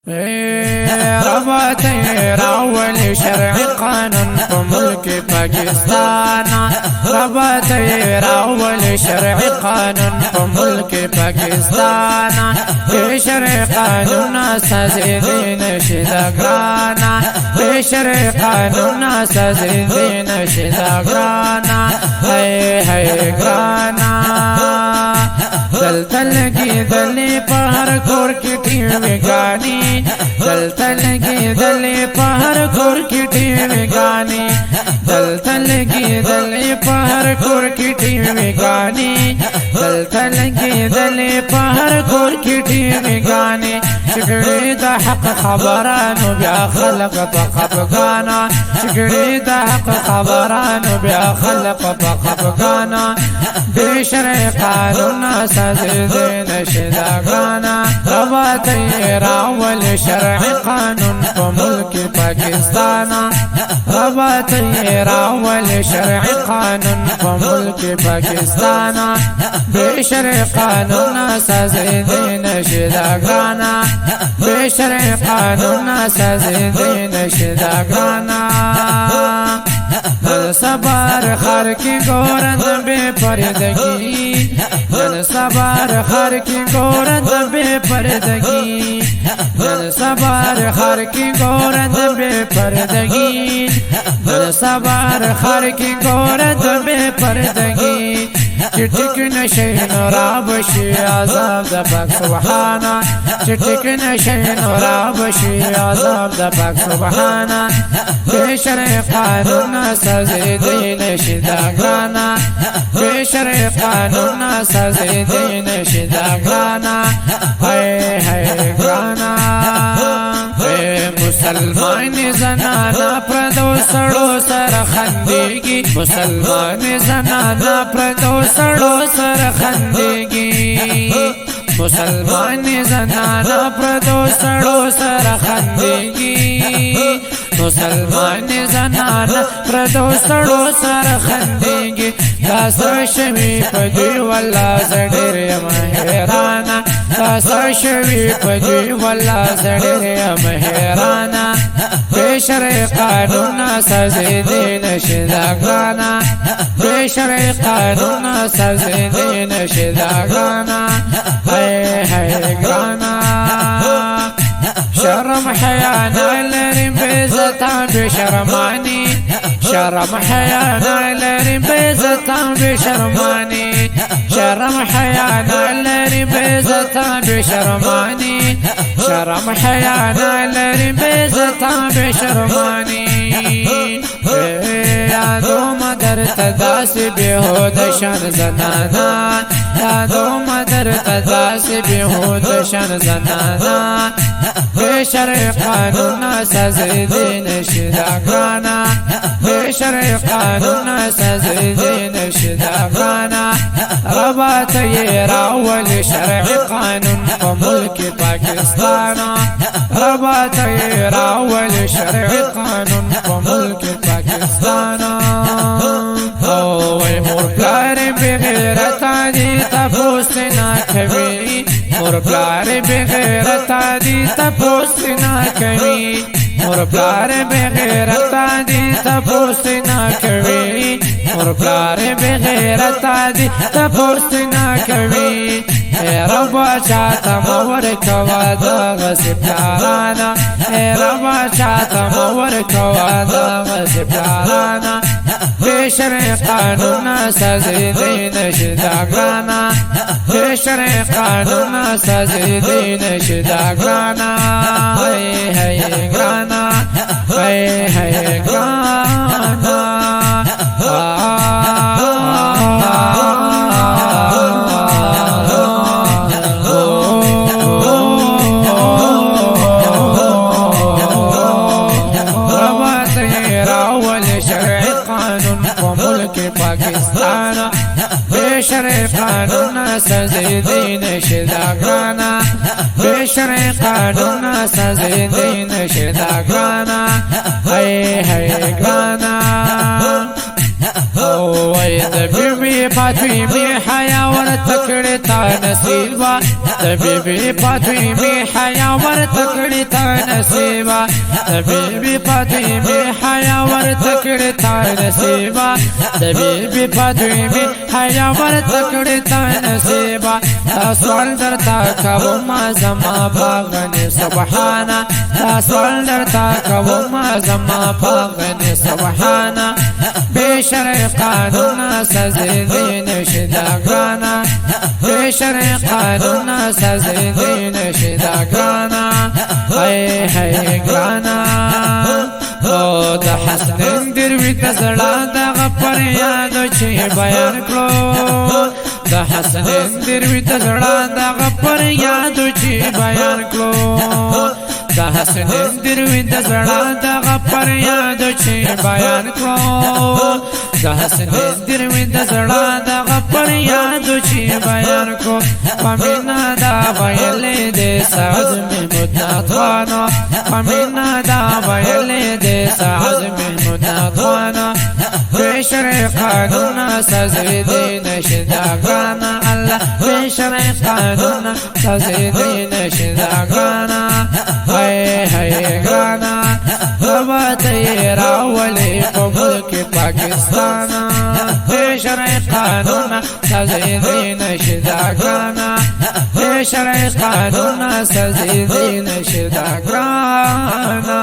رباطي راول شرع قانون بملك باكستان رباطي راول شرع قانون بملك باكستان بشرع قانون اساسيين شداغرانا بشرع قانون اساسيين شداغرانا هي هي غرانا دلتلگی دلی پہر کور کی ٹیوی گانی دلتلگی دلی پہر کور کی ٹیوی گانی دلتلگی دلی پہر کور کی ٹیوی گانی دلتلگی دلی پہر کور کی ٹیوی گانی شکری دا حق خبرانو بیا خلق بخفگانا شکری دا حق خبرانو بیا خلق بخفگانا بشرع قانون اساسيين شداغرانا رباطي راول شرع قانون بملك باكستان رباطي راول شرع قانون بملك باكستان بشرع قانون اساسيين شداغرانا بشرع قانون اساسيين شداغرانا صبر خر کی گورند بے پردگی جن صبر خر کی گورند بے پردگی جن صبر خر کی گورند بے پردگی جن صبر خر کی گورند بے پردگی چٹک نشین رابشی عذاب دبک سبحانا چٹک نشین رابشی عذاب دبک سبحانا بشرع قانون اساسيين شداغرانا بشرع قانون اساسيين شداغرانا هاي هاي غرانا مسلمان زنانا پردو سڑو سر خندگی مسلمان زنانا پردو سڑو سر خندگی مسلمان زنانا پردو سڑو سر خندگی مسلمان زنانا پردو سڑو سر خندگی داسر شوی پدوی والله زډیر یم حیرانا داسر شوی پدوی والله زډیر یم حیرانا بشرع قانون اساسيين شداغرانا بشرع قانون اساسيين شداغرانا هاي هاي غرانا شرم حيانا لرم بزتا بشرماني شرم حيانا لرم بزتا بشرماني شرم حيانا لرم بزتا بشرماني شرم حيانا لرم بزتا بشرماني یادو مدر تداس بیهود شن زنانا یادو مدر تداس بیهود شن زنانا بشرع قانون اساسيين شداغرانا بشرع قانون اساسيين شداغرانا رباطي راول شرع قانون بملك باكستان رباطي راول شرع قانون بملك باكستان اوه مور پلار بغیرت دی تپوس نا کوي مور پلار بغیرت دی تپوس نا کوي مور پلار بغیرت دی تپوس نا کوي مور پلار بغیرت دی تپوس نا کوي ربا چاہتا مور کوا دا غسی پیارانا ربا چاہتا مور کوا دا غسی پیارانا بشرع قانون اساسيين شداغرانا بشرع قانون اساسيين شداغرانا هاي هاي غرانا هاي هاي غرانا باكستان بشرع قانون اساسيين شداغرانا بشرع قانون اساسيين شداغرانا هاي هاي غرانا بيبي فاطمي حيا ورتكړې تا نصیبا د بيبي فاطمي حيا ورتکړې تا نصیبا د بيبي فاطمي حيا ورتکړې تا نصیبا د بيبي فاطمي حيا ورتکړې تا نصیبا سوال درتا کوم زما باغنه سبحانا سوال درتا کوم زما باغنه سبحانا بشرع قانون سزیدین شدا گرانا بشرع قانون سزیدین شدا گرانا هی هی گرانا او د حسن دروي تزړه د غفر یاد چې بیان کړو د حسن دروي تزړه د غفر یاد چې بیان کړو د حسن دروي تزړه د غفر یاد چې بیان کړو د حسن دروي تزړه د غفر یاد چې بیان کړو پمینا دا ویلې دې ساز می متاتوانا پمینا دا ویلې دې ساز می متاتوانا بشرع قانون سزیدین شدا گرانا الله بشرع قانون سزیدین شدا گرانا هی هی گرانا بابت راولی په ملک پاکستان بشرع قانون سزیدین شدا گرانا بشرع قانون سزیدین شدا گرانا